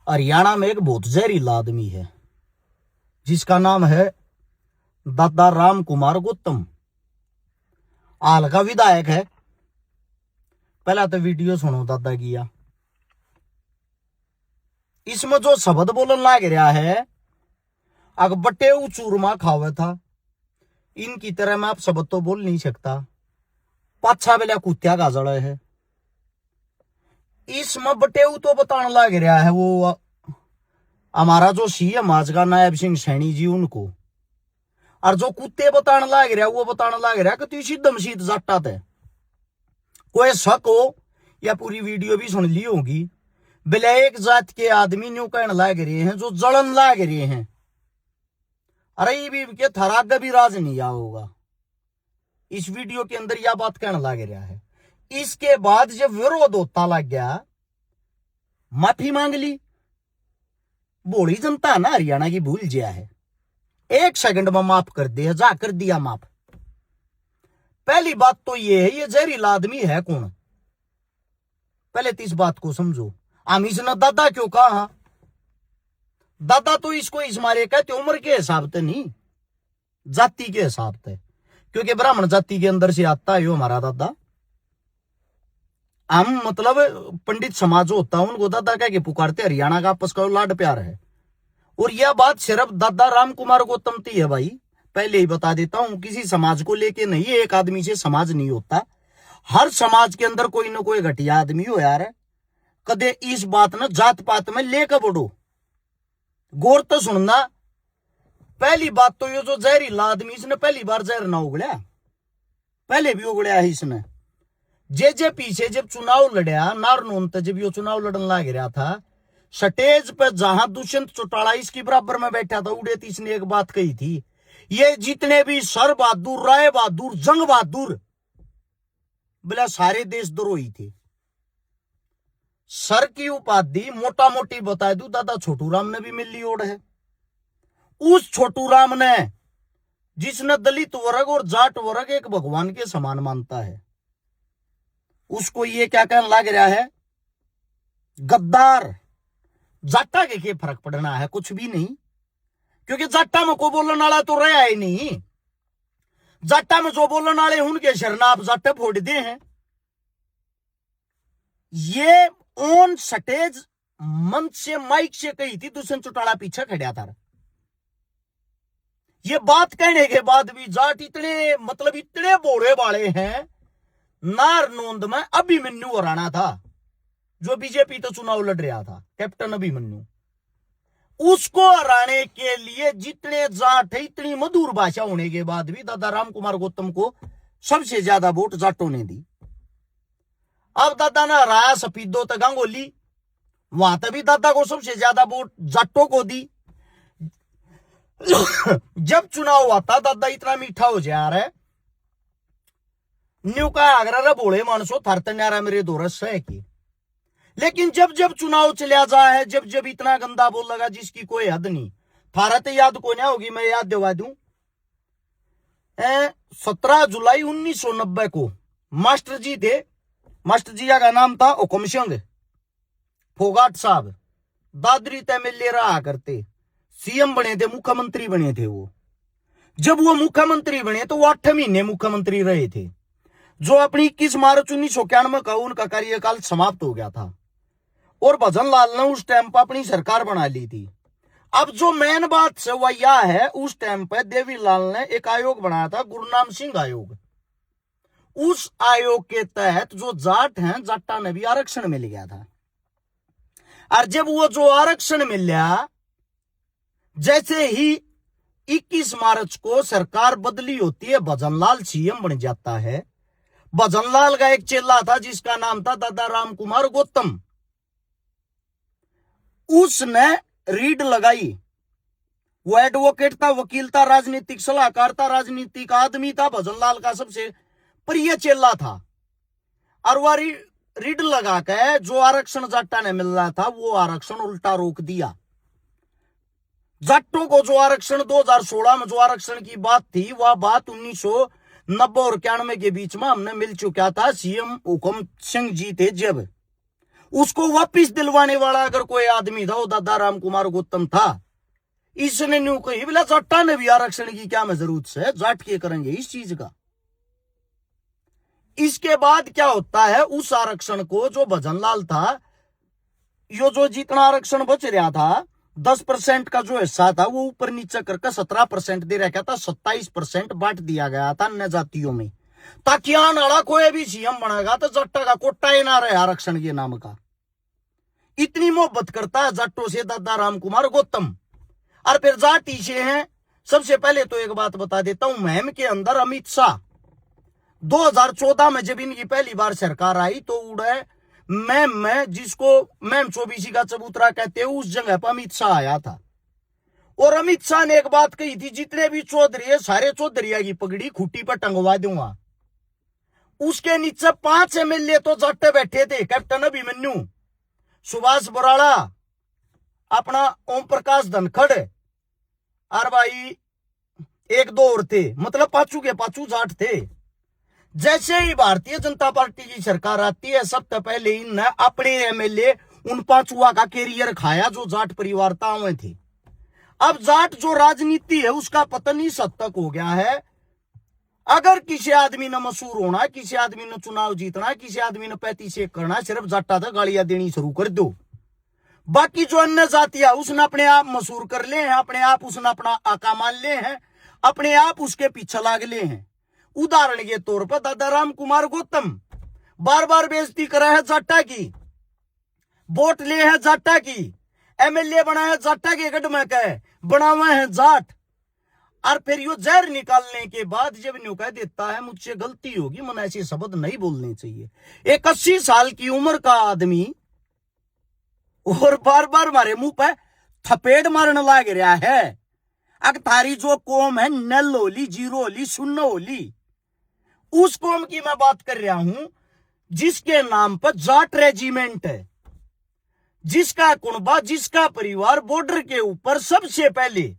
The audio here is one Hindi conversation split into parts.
हरियाणा में एक बहुत जहरीला आदमी है जिसका नाम है दादा राम कुमार गौतम। हाल का विधायक है। पहला तो वीडियो सुनो दादा की। इसमें जो शब्द बोलन लाग रहा है, अग बटे चूरमा खावे था, इनकी तरह मैं आप शब्द तो बोल नहीं सकता। पाछा बेला कुत्या का जड़ा है। इसमें बटेऊ तो बताने लग रहा है वो हमारा जो सीएम आज का नायब सिंह सैनी जी उनको, और जो कुत्ते बताने लग रहा वो बताने लग रहा कि तू सीधम सीध जट्टा थे। कोई शक हो या पूरी वीडियो भी सुन ली होगी। ब्लैक जात के आदमी न्यू कहने लग रहे हैं, जो जलन लग रहे हैं, अरे ये भी के थराग भी राज नहीं आ होगा। इस वीडियो के अंदर यह बात कहने लग रहा है। इसके बाद जब विरोध होता लग गया, माफी मांग ली। बोली जनता ना हरियाणा की भूल जिया है, 1 सेकंड में माफ कर दे, जा कर दिया माफ। पहली बात तो ये है, ये जहरीला आदमी है कौन? पहले तो इस बात को समझो। हम इसने दादा क्यों कहा? दादा तो इसको इस मारे कहते उम्र के हिसाब से नहीं, जाति के हिसाब से, क्योंकि ब्राह्मण जाति के अंदर से आता है हमारा दादा। हम मतलब पंडित समाज होता है उनको दादा कह के पुकारते। हरियाणा का आपस का लाड प्यार है। और यह बात सिर्फ दादा राम कुमार गौतम की है भाई। पहले ही बता देता हूं, किसी समाज को लेके नहीं, एक आदमी से समाज नहीं होता। हर समाज के अंदर कोई ना कोई घटिया आदमी हो यार। कदे इस बात न जात पात में लेकर बढ़ो, गौर तो सुनना। पहली बात तो ये जो जहरीला आदमी, इसने पहली बार जहर ना उगड़ा, पहले भी उगड़ा है इसने। जे पीछे जब चुनाव लड़ा नारनौन तक, जब ये चुनाव लड़न लग रहा था, स्टेज पर जहां दुष्यंत चौटाला इसकी बराबर में बैठा था, उड़े तो इसने एक बात कही थी, ये जितने भी सर बहादुर, राय बहादुर, जंग बहादुर, बोला सारे देशद्रोही थे। सर की उपाधि मोटा मोटी बता दू दादा छोटू राम ने भी मिल ली ओढ़ है। उस छोटू राम ने, जिसने दलित वर्ग और जाट वर्ग एक भगवान के समान मानता है, उसको ये क्या कहने लग रहा है, गद्दार। जाटा के क्या फर्क पड़ना है? कुछ भी नहीं, क्योंकि जाटा में को बोलने वाला तो रहा ही नहीं। जाटा में जो बोलने वाले उनके शरणा आप जाटे फोड़ दे हैं। ये ऑन स्टेज मंच से माइक से कही थी, दुष्यंत चौटाला पीछे खड़ा था। ये बात कहने के बाद भी जाट इतने मतलब इतने बोले वाले हैं। नारनौंद में अभिमन्यु हराना था, जो बीजेपी तो चुनाव लड़ रहा था, कैप्टन अभिमन्यु। उसको हराने के लिए जितने जाट है, इतनी मधुर भाषा होने के बाद भी दादा राम कुमार गौतम को सबसे ज्यादा वोट जाटों ने दी। अब दादा ने हराया सफीदो तक गांगोली, वहां तक भी दादा को सबसे ज्यादा वोट जाटों को दी। जब चुनाव हुआ था, दादा इतना मीठा हो जा रहा है, न्यू का आगरा बोले मानसो थरतन्यारा मेरे दोरस है की। लेकिन जब जब चुनाव चलिया जा है, जब जब इतना गंदा बोल लगा जिसकी कोई हद नहीं। भारत याद को नहीं होगी, मैं याद दिवा दूं। 17 जुलाई 1990 को मास्टर जी थे, मास्टर जी का नाम था हुकुम सिंह फोगाट साहब, दादरी तमिल रहा करते, सीएम बने थे, मुख्यमंत्री बने थे वो। जब वो मुख्यमंत्री बने तो वो 8 महीने मुख्यमंत्री रहे थे। जो अपनी 21 मार्च 1991 का उनका कार्यकाल समाप्त हो गया था, और भजन लाल ने उस टाइम पर अपनी सरकार बना ली थी। अब जो मेन बात से वह यह है, उस टाइम पर देवीलाल ने एक आयोग बनाया था, गुरुनाम सिंह आयोग। उस आयोग के तहत जो जाट हैं, जाटा ने भी आरक्षण मिल गया था। और जब वो जो आरक्षण मिल गया, जैसे ही 21 मार्च को सरकार बदली होती है, भजनलाल सीएम बन जाता है। भजनलाल का एक चेला था जिसका नाम था दादा राम कुमार गौतम। उसने रीड लगाई। वो एडवोकेट था, वकील था, राजनीतिक सलाहकार था, राजनीतिक आदमी था, भजनलाल का सबसे प्रिय चेला था। और वह रीड लगा के जो आरक्षण जाट्टा ने मिल रहा था, वो आरक्षण उल्टा रोक दिया। जाट्टों को जो आरक्षण 2016 में जो आरक्षण की बात थी, वह बात 1990 और 91 के बीच में हमने मिल चुका था। सीएम हुकुम सिंह जी थे जब, उसको वापिस दिलवाने वाला अगर कोई आदमी था वो दादा राम कुमार गौतम था। इसने न्यू कही बोला जाटा ने भी आरक्षण की क्या में जरूरत है, जाट के करेंगे इस चीज का। इसके बाद क्या होता है, उस आरक्षण को जो भजनलाल था, यो जो जितना आरक्षण बच रहा था 10% का जो हिस्सा था वो ऊपर नीचे करके 17% दे रखा था, 27% बांट दिया गया था अन्य जातियों में, ताकि आने वाला कोई भी सीएम बनेगा तो जट्टा का कोटा ही ना रहे आरक्षण के नाम का। इतनी मोहब्बत करता है जट्टों से दादा राम कुमार गौतम। और फिर जाति से हैं, सबसे पहले तो एक बात बता देता हूं, मुहिम के अंदर अमित शाह 2014 में जब इनकी पहली बार सरकार आई तो उड़े मैं जिसको मैम चौबीसी का चबूतरा कहते हैं उस जगह पर अमित शाह आया था। और अमित शाह ने एक बात कही थी, जितने भी चौधरी है सारे चौधरिया की पगड़ी खूटी पर टंगवा दूंगा। उसके नीचे 5 एमएलए तो जट्टे बैठे थे, कैप्टन अभिमन्यु, सुभाष बराड़ा, अपना ओम प्रकाश धनखड़, और भाई 1-2 और थे, मतलब पांचू के पांचू जाट थे। जैसे ही भारतीय जनता पार्टी की सरकार आती है सबसे पहले इन अपने एमएलए उन पांचुआ का कैरियर खाया जो जाट परिवार तावे थे। अब जाट जो राजनीति है उसका पतन इस हद तक हो गया है, अगर किसी आदमी ने मशहूर होना, किसी आदमी ने चुनाव जीतना, किसी आदमी ने 35 करना, सिर्फ जाटा था गालियां देनी शुरू कर दो। बाकी जो अन्य जातियां उसने अपने आप मशहूर कर ले हैं, अपने आप उसने अपना आका मान ले हैं, अपने आप उसके पीछे लाग ले हैं। उदाहरण के तौर पर दादा राम कुमार गौतम बार बार बेइज्जती करा है जाटा की, वोट ले है जाटा की, एमएलए बनाया जाटा के गढ़ में कह बनावे हैं जाट। और फिर यो जहर निकालने के बाद जब न्यू कह देता है मुझसे गलती होगी, मन ऐसे शब्द नहीं बोलने चाहिए। एक 80 साल की उम्र का आदमी और बार बार मारे मुंह पे थपेड़ मारने लग रहा है। अगर थारी जो कौम है नल होली, जीरो होली, शून्य होली, उस कौम की मैं बात कर रहा हूं जिसके नाम पर जाट रेजिमेंट है, जिसका कुनबा, जिसका परिवार बॉर्डर के ऊपर सबसे पहले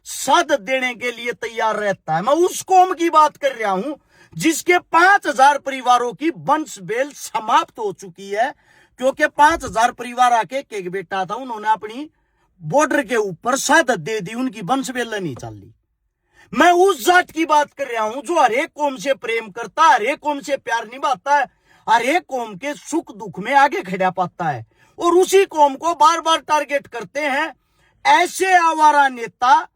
साथ देने के लिए तैयार रहता है। मैं उस कौम की बात कर रहा हूं जिसके 5000 परिवारों की वंश बेल समाप्त हो चुकी है, क्योंकि 5000 परिवार आके एक बेटा था, उन्होंने अपनी बॉर्डर के ऊपर शहादत दे दी, उनकी वंश बेल नहीं चली। मैं उस जाट की बात कर रहा हूं जो हर एक कौम से प्रेम करता है, हर एक कौम से प्यार निभाता है, हर एक कौम के सुख दुख में आगे खड़ा पाता है। और उसी कौम को बार बार टारगेट करते हैं ऐसे आवारा नेता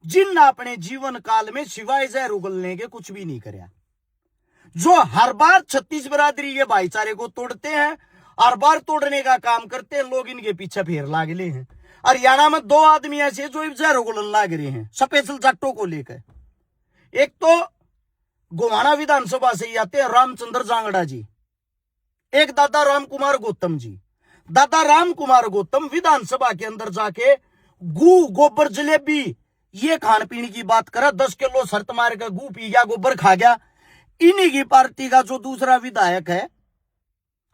जिन अपने जीवन काल में सिवाय जहर उगलने के कुछ भी नहीं करया, जो हर बार 36 बिरादरी के भाईचारे को तोड़ते हैं, हर बार तोड़ने का काम करते हैं। लोग इनके पीछे फेर लागले हैं। हरियाणा में 2 आदमी ऐसे जो जहर उगलन लाग रहे हैं स्पेशल जाटों को लेकर। एक तो गोवाना विधानसभा से ही आते हैं रामचंद्र जांगड़ा जी, एक दादा राम कुमार गौतम जी। दादा राम कुमार गौतम विधानसभा के अंदर जाके गू, गोबर, जलेबी ये खान पीने की बात करा, 10 किलो शर्त मार के गू पी गया, गोबर खा गया। इन्हीं की पार्टी का जो दूसरा विधायक है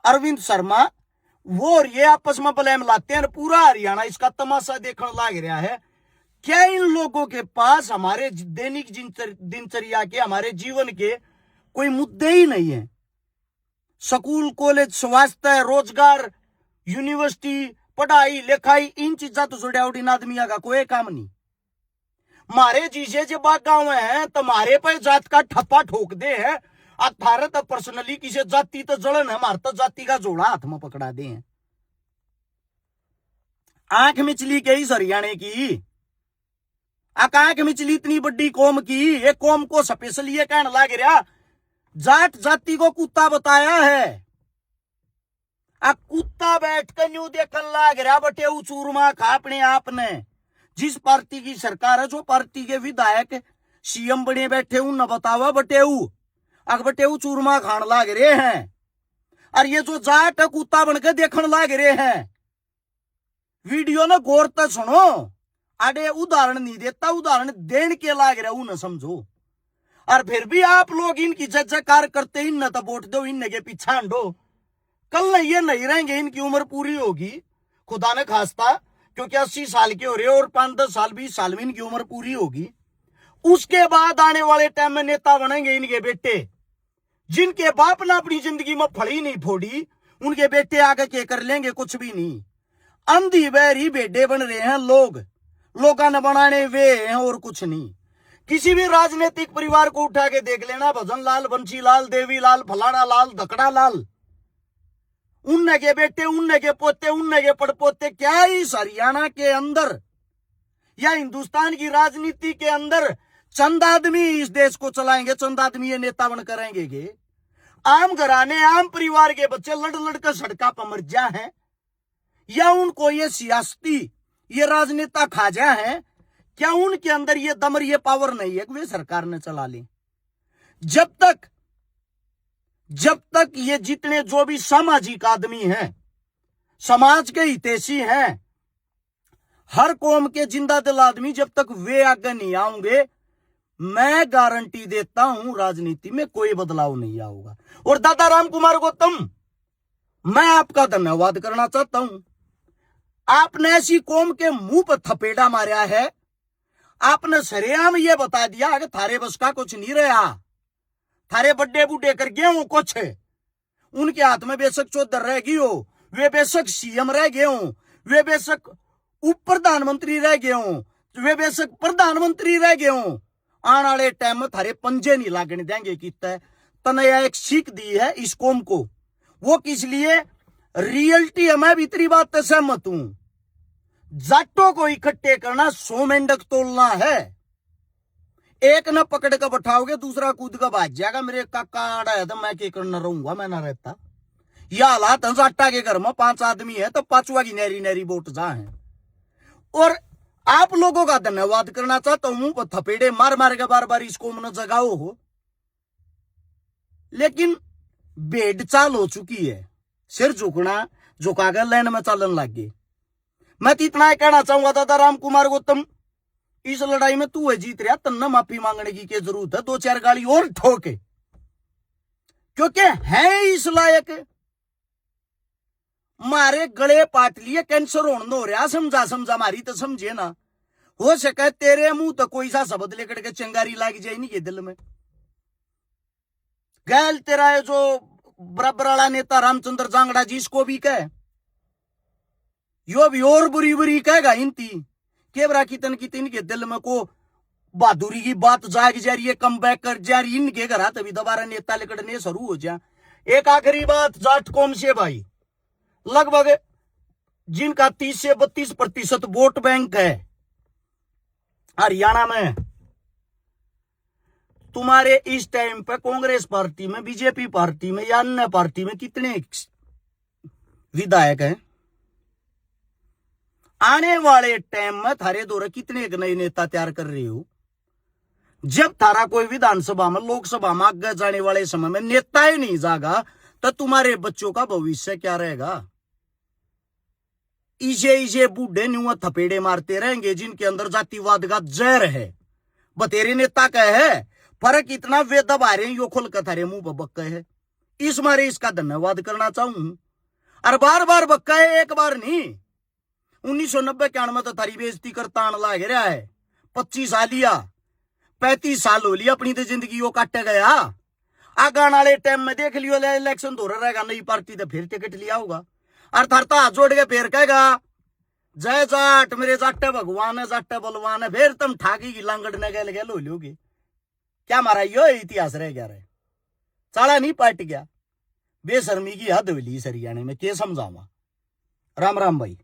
अरविंद शर्मा, वो और ये आपस में ब्लेम लाते हैं, पूरा हरियाणा इसका तमाशा देखने लग रहा है। क्या इन लोगों के पास हमारे दैनिक दिनचर्या के, हमारे जीवन के कोई मुद्दे ही नहीं है? स्कूल, कॉलेज, स्वास्थ्य, रोजगार, यूनिवर्सिटी, पढ़ाई लिखाई, इन चीजा तो जुड़े इन आदमियों का कोई काम नहीं। मारे जीजे जब गांव है तो मारे पे जात का ठप्पा ठोक दे है, अठारह तो पर्सनली किसी जाति तो जलन है, मारता जाति का जोड़ा हाथ में पकड़ा दे हैं। आंख मिचली के इस हरियाणे की, आंख मिचली इतनी बड़ी कौम की, ये कौम को स्पेशल ये कहने लग रहा जाट जाति को कुत्ता बताया है। कुत्ता बैठ कर न्यू देखने लग रहा बटे ऊ चूरमा खा अपने आप ने। जिस पार्टी की सरकार है, जो पार्टी के विधायक सीएम बने बैठे उन बतावा बटेऊ बटेऊ चूरमा खान लाग रहे हैं। और ये जो जाट कुत्ता बनकर देखने लाग रहे हैं। वीडियो ना गौर तक सुनो, आडे उदाहरण नहीं देता, उदाहरण देने के लाग रहा हूं न समझो। और फिर भी आप लोग इनकी जयकार करते, इन तो वोट दो, इन के पीछे हंडो। कल नहीं ये नहीं रहेंगे, इनकी उम्र पूरी होगी खुदा ने खास्ता, क्योंकि 80 साल के हो रहे और 5-10 साल 20 साल में इनकी उम्र पूरी होगी। उसके बाद आने वाले टाइम में नेता बनेंगे इनके बेटे, जिनके बाप ने अपनी जिंदगी में फड़ी नहीं फोड़ी, उनके बेटे आगे के कर लेंगे, कुछ भी नहीं। अंधी बहरी बेटे बन रहे हैं लोग, लोगों ने बनाने वे हैं और कुछ नहीं। किसी भी राजनीतिक परिवार को उठा के देख लेना, भजन लाल, बंशी लाल, देवी लाल, फलाना लाल, धकड़ा लाल, उनने के बेटे, उनने के पोते, उनने के पड़पोते, क्या इस हरियाणा के अंदर या हिंदुस्तान की राजनीति के अंदर चंद आदमी इस देश को चलाएंगे, चंद आदमी ये नेता बन करेंगे? आम घराने, आम परिवार के बच्चे लड़ लड़कर सड़का पर मर जा है, या उनको ये सियासती, ये राजनेता खा जा है? क्या उनके अंदर ये दम और ये पावर नहीं है कि वे सरकार ने चला ले? जब तक ये जितने जो भी सामाजिक आदमी हैं, समाज के हितैषी हैं, हर कौम के जिंदा दिल आदमी, जब तक वे आगे नहीं आएंगे, मैं गारंटी देता हूं राजनीति में कोई बदलाव नहीं आएगा। और दादा राम कुमार गौतम, मैं आपका धन्यवाद करना चाहता हूं। आपने ऐसी कौम के मुंह पर थपेड़ा मारा है, आपने सरेआम ये बता दिया कि थारे बस का कुछ नहीं रहा, थारे बड्डे बूढ़े कर गए हो कुछ, उनके हाथ में बेशक चौधर रह गई हो, वे बेशक सीएम रह गए हो, वे बेशक उप प्रधानमंत्री रह गए हो, वे बेशक प्रधानमंत्री रह गए हो, आने वाले टाइम में थारे पंजे नहीं लागने देंगे। कितना तनया एक सीख दी है इस कौम को, वो किस लिए? रियलिटी है। मैं भी इतनी बात से सहमत हूं, जाटों को इकट्ठे करना 100 मेंढक तोलना है। एक न पकड़ कर बैठाओगे, दूसरा कूद कर भाग जाएगा। मेरे काका आड़ा है तो मैं क्या करना रहूंगा, मैं ना रहता। यह हालात है जाटा के घर में 5 आदमी है तो 5वां की नैरी नैरी वोट जा है। और आप लोगों का धन्यवाद करना चाहता हूं, मुंह पर थपेड़े मार मार के बार बार इसको मन जगाओ हो, लेकिन भेड़ चाल हो चुकी है, सिर झुकना झुकाकर लाइन में चलन लग गए। मैं तो इतना ही कहना चाहूंगा दादा राम कुमार गौतम, इस लड़ाई में तू है जीत रहा, तन्ना माफी मांगने की क्या जरूरत है? 2-4 गाली और ठोके, क्योंकि है इस लायक। मारे गले पाट लिए, कैंसर होने हो रहा, समझा मारी तो समझे ना। हो सके तेरे मुंह तो कोई सा शब्द लेकर के चंगारी लाग जाए नहीं के दिल में। गैल तेरा है जो बराबर वाला नेता रामचंद्र जांगड़ा जी, इसको भी कह, यो भी और बुरी बुरी कहेगा हिंती केवरा कितन के दिल में को बहादुरी की बात जाग जा रही है, कम बैक कर जा रही, इनके घर तभी दोबारा नेता लिकड़ने शुरू हो जा। एक आखिरी बात जाट कौम से भाई, लगभग जिनका 30 से 32% वोट बैंक है हरियाणा में, तुम्हारे इस टाइम पे कांग्रेस पार्टी में, बीजेपी पार्टी में या अन्य पार्टी में कितने विधायक हैं? आने वाले टाइम में थारे द्वारा कितने नए नेता तैयार कर रहे हो? जब थारा कोई विधानसभा में, लोकसभा में आगे जाने वाले समय में नेता ही नहीं जागा, तो तुम्हारे बच्चों का भविष्य क्या रहेगा? इसे बूढ़े न्यू थपेड़े मारते रहेंगे जिनके अंदर जातिवाद का जहर है। बतेरे नेता का है, फर्क इतना वे दबा रहे हैं, यो खुल कर थारे मुंह पर बक्का है। इस मारे इसका धन्यवाद करना चाहूं। और बार बार बक्का है, एक बार नहीं। 1990-91 में तो थारी बेइज्जती करता आने लग रहा है। 25 साल लिया, 35 साल हो लिया अपनी तो जिंदगी वो काटे गया। आगे वाले टाइम में देख लियो, इलेक्शन हो रहेगा, नई पार्टी तो फिर टिकट लिया होगा और थरता हाथ जोड़ के फिर कहेगा जय जाट, मेरे जाटे भगवान है, जाटे बलवान है। फिर तुम ठाकी की लांगड़ने गए लो लोगे। क्या मारा यो इतिहास रह गया, रहे चाला नहीं पाट गया। बेशर्मी की हद हुई हरियाणा में, क्या समझावा। राम राम भाई।